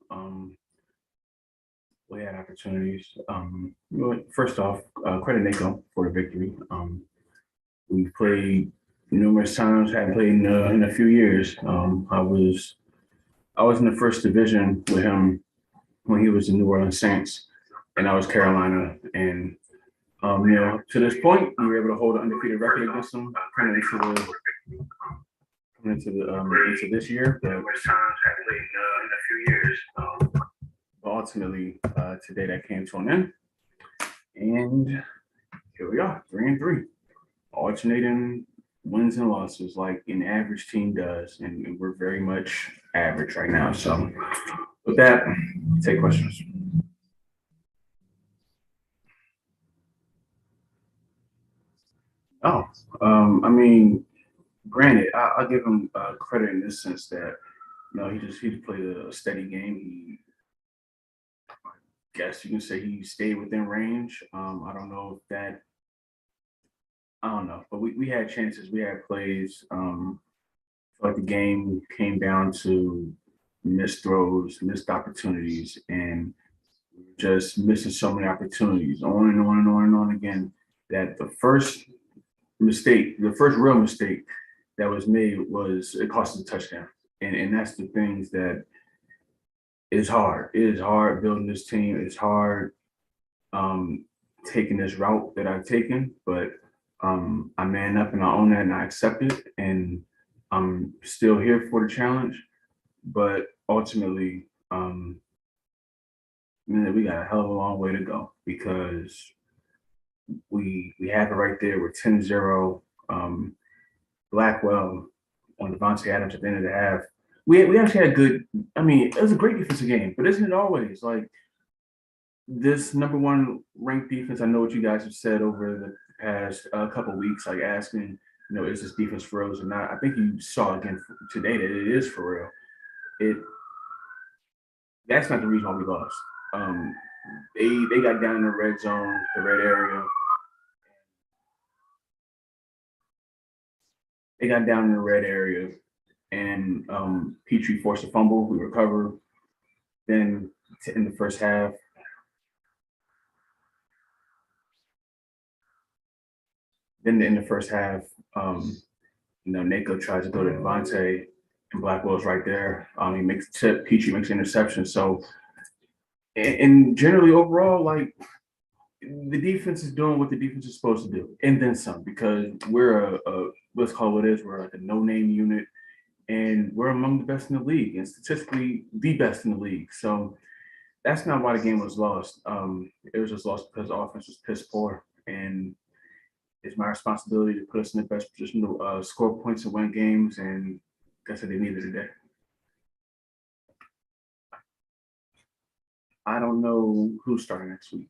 Um, we had opportunities. First off, credit Nico for the victory. We played numerous times. Hadn't played in a few years. I was in the first division with him when he was the New Orleans Saints, and I was Carolina. And to this point, we were able to hold an undefeated record against them into this year. But ultimately, today that came to an end, and here we are, 3-3, alternating wins and losses like an average team does, and we're very much average right now. So, with that, take questions. Oh, I mean, granted, I'll give him credit in this sense that he just played a steady game. He, guess you can say he stayed within range. I don't know if that. I don't know, but we had chances. We had plays. Like the game came down to missed throws, missed opportunities, and just missing so many opportunities, on and on and on and on again. That the first real mistake that was made was it cost us a touchdown, and that's the things that is hard. It is hard building this team. It's hard taking this route that I've taken, but I man up and I own that and I accept it, and I'm still here for the challenge. But ultimately, man, we got a hell of a long way to go because we have it right there. We're 10-0. Blackwell on Devontae Adams at the end of the half. We actually had good. I mean, it was a great defensive game, but isn't it always like this number one ranked defense? I know what you guys have said over the past couple of weeks, like asking, is this defense for real or not? I think you saw again today that it is for real. It That's not the reason why we lost. Um, they got down in the red zone, the red area. They got down in the red area, and Petrie forced a fumble. We recover. Then in the first half, Nako tries to go to Devontae, and Blackwell's right there. He makes a tip. Petrie makes an interception. So, and generally overall, like the defense is doing what the defense is supposed to do, and then some, because we're a let's call it what it is. We're like a no-name unit, and we're among the best in the league, and statistically the best in the league. So that's not why the game was lost. It was just lost because the offense was piss poor, and it's my responsibility to put us in the best position to score points and win games, and that's what they needed today. I don't know who's starting next week.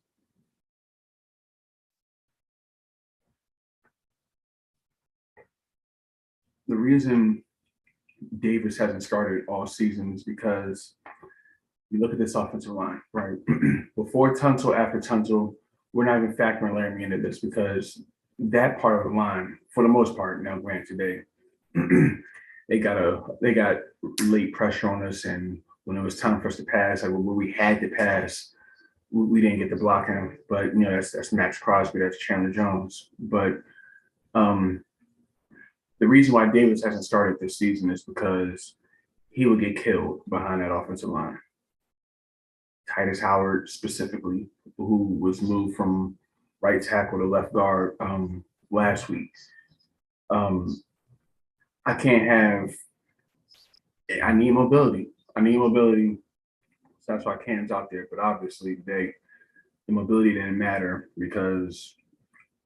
The reason Davis hasn't started all season is because you look at this offensive line, right? Before Tunsil, after Tunsil, we're not even factoring Laramie into this because that part of the line, for the most part, now granted today, they got late pressure on us, and when it was time for us to pass, like when we had to pass, we didn't get to block him. But that's Max Crosby, that's Chandler Jones. But the reason why Davis hasn't started this season is because he would get killed behind that offensive line. Titus Howard specifically, who was moved from right tackle to left guard last week. I can't have. I need mobility. So that's why Cam's out there. But obviously, the mobility didn't matter because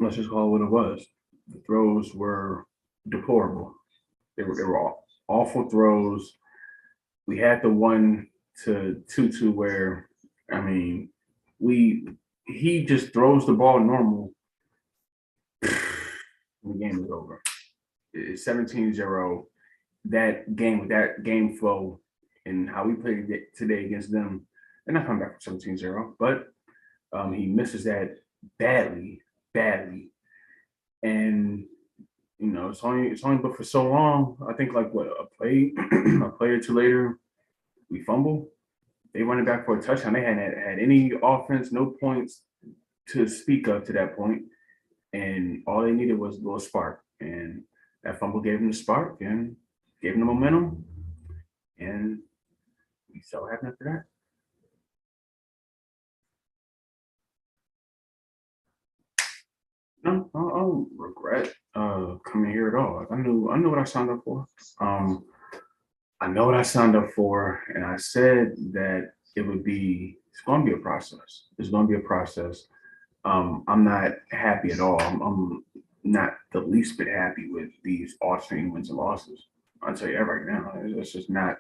let's just call it what it was. The throws were deplorable. They were all awful throws. We had the 1-2 where he just throws the ball normal. The game is over. It's 17-0. That game with that game flow and how we played today against them, they're not coming back from 17-0, but he misses that badly. And it's only but for so long. I think like what a play a play or two later, We fumble. They run it back for a touchdown. They hadn't had any offense, no points to speak of to that point, and all they needed was a little spark. And that fumble gave them the spark and gave them the momentum, and we saw what happened after that. No, I don't regret coming here at all. I knew what I signed up for. Um, I know what I signed up for, and I said that it's going to be a process. It's going to be a process. I'm not happy at all. I'm not the least bit happy with these alternating wins and losses. I'll tell you that right now. It's just not.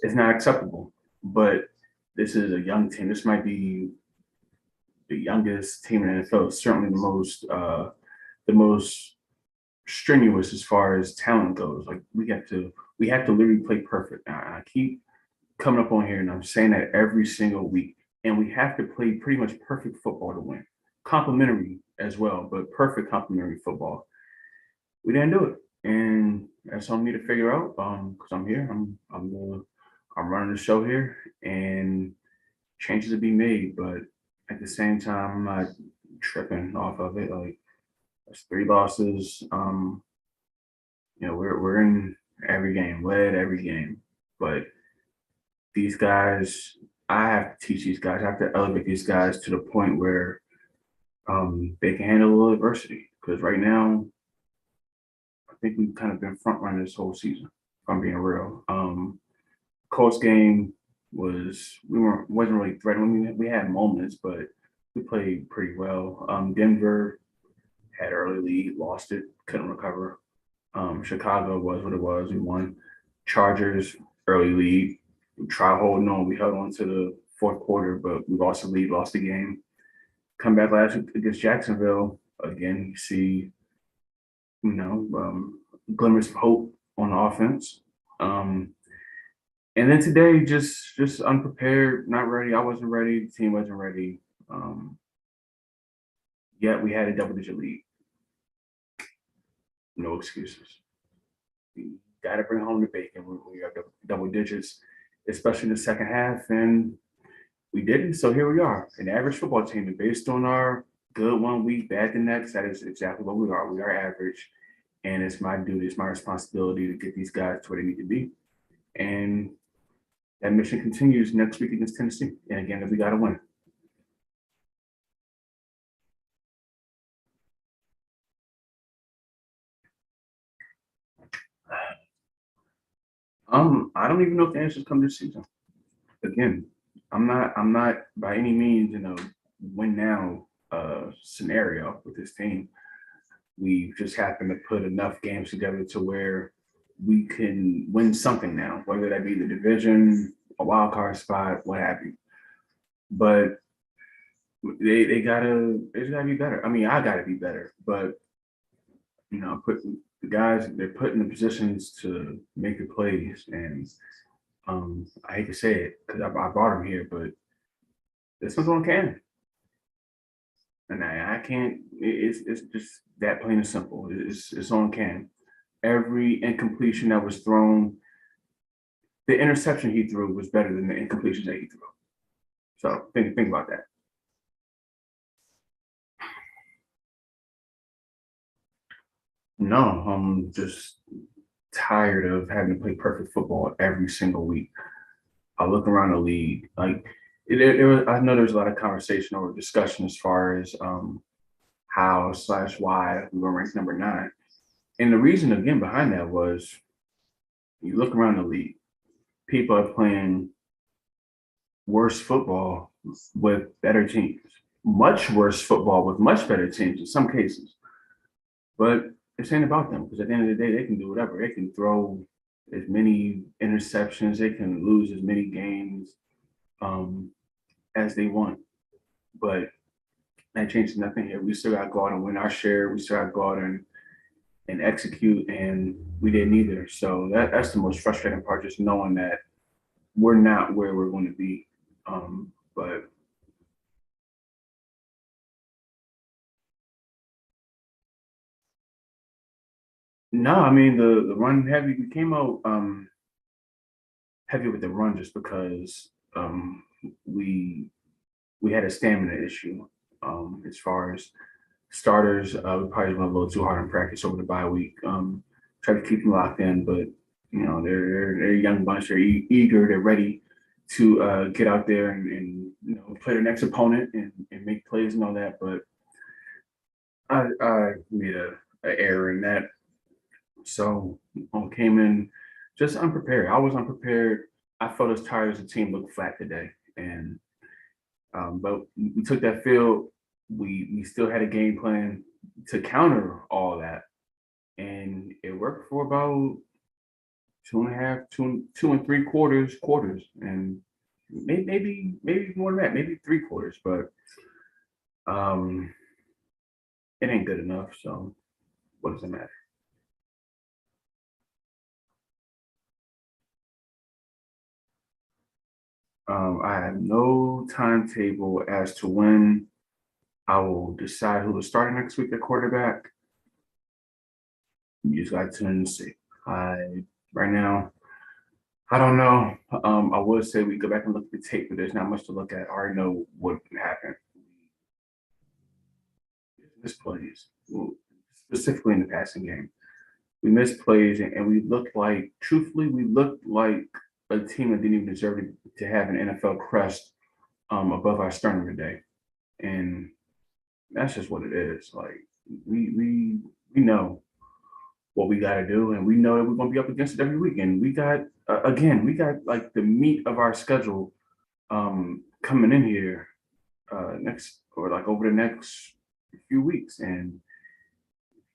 It's not acceptable. But this is a young team. This might be the youngest team in the NFL. Certainly the most strenuous as far as talent goes. Like we have to literally play perfect. I keep coming up on here and I'm saying that every single week. And we have to play pretty much perfect football to win. Complimentary as well, but perfect complimentary football. We didn't do it. And that's on me to figure out. Because I'm here. I'm running the show here and changes to be made, but at the same time I'm not tripping off of it. Like that's 3 losses. We're in every game, led every game. But these guys, I have to teach these guys, I have to elevate these guys to the point where they can handle a little adversity. Because right now, I think we've kind of been front running this whole season, if I'm being real. Colts game wasn't really threatening. We had moments, but we played pretty well. Denver had early lead, lost it, couldn't recover. Chicago was what it was. We won. Chargers early lead. We tried holding on. We held on to the fourth quarter, but we lost the lead, lost the game. Come back last week against Jacksonville. Again, you see, glimmers of hope on the offense. And then today, just unprepared, not ready. I wasn't ready. The team wasn't ready. Um, Yet we had a double-digit lead. No excuses. We got to bring home the bacon when we got double digits, especially in the second half, and we didn't. So here we are, an average football team. And based on our good one week, bad the next, that is exactly what we are. We are average, and it's my duty, it's my responsibility to get these guys to where they need to be. And that mission continues next week against Tennessee. And again, we got to win. I don't even know if the answers come this season. Again, I'm not by any means in a win now scenario with this team. We just happen to put enough games together to where we can win something now, whether that be the division, a wild card spot, what have you. But they gotta be better. I mean, I gotta be better, but put the guys they're put in the positions to make the plays, and I hate to say it because I brought him here, but this one's on Cannon, and I can't. It's just that plain and simple. It's on Cannon. Every incompletion that was thrown, the interception he threw was better than the incompletions that he threw. So think about that. No, I'm just tired of having to play perfect football every single week. I look around the league, like I know there's a lot of conversation or discussion as far as how/why we were ranked number 9. And the reason again behind that was you look around the league, people are playing worse football with better teams, much worse football with much better teams in some cases. But it's ain't about them because at the end of the day, they can do whatever. They can throw as many interceptions, they can lose as many games um, as they want. But that changes nothing here. We still got to go out and win our share. We still got to go out and execute, and we didn't either. So that's the most frustrating part, just knowing that we're not where we're going to be. But no, I mean the run heavy. We came out. heavy with the run just because we we had a stamina issue. As far as starters, we probably went a little too hard in practice over the bye week. Try to keep them locked in, but they're a young bunch. They're eager. They're ready to get out there and play their next opponent and make plays and all that. But I made a error in that, so came in just unprepared. I was unprepared. I felt as tired as the team looked flat today, and but we took that field. We still had a game plan to counter all that, and it worked for about two and a half, two and three quarters, and maybe more than that, maybe 3 quarters. But um, it ain't good enough. So what does it matter? I have no timetable as to when I will decide who to start next week at quarterback. You just got to tune and see. I right now, I don't know. I would say we go back and look at the tape, but there's not much to look at. I already know what happened. Missed plays, well, specifically in the passing game. We missed plays, and we looked like, truthfully, we looked like a team that didn't even deserve to have an NFL crest above our sternum today. And that's just what it is. Like we know what we got to do, and we know that we're going to be up against it every week. And we got again, we got like the meat of our schedule coming in here next or like over the next few weeks, and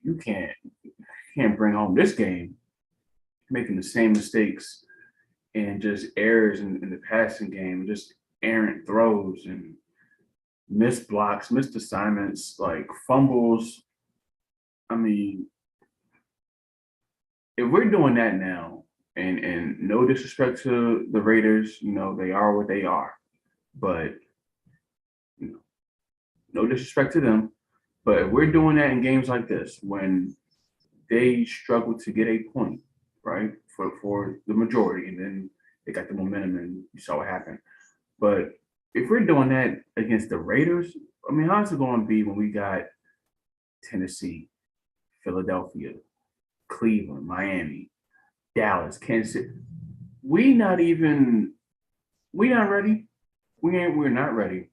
you can't bring home this game making the same mistakes and just errors in the passing game, just errant throws and missed blocks, missed assignments, like fumbles. I mean, if we're doing that now, and no disrespect to the Raiders, they are what they are, but you know, no disrespect to them. But if we're doing that in games like this, when they struggle to get a point, right, for the majority, and then they got the momentum, and you saw what happened. But if we're doing that against the Raiders, I mean, how's it going to be when we got Tennessee, Philadelphia, Cleveland, Miami, Dallas, Kansas City? We not even we not ready. We're not ready.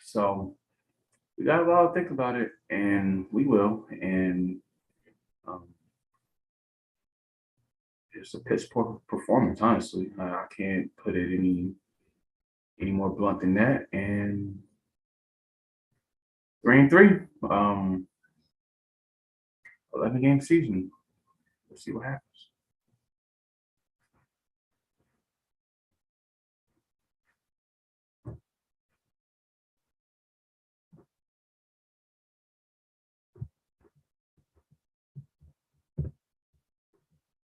So we got a lot to think about it, and we will. And um, it's a piss poor performance, honestly. I can't put it any more blunt than that. And 3-3, 11 game season. We'll see what happens.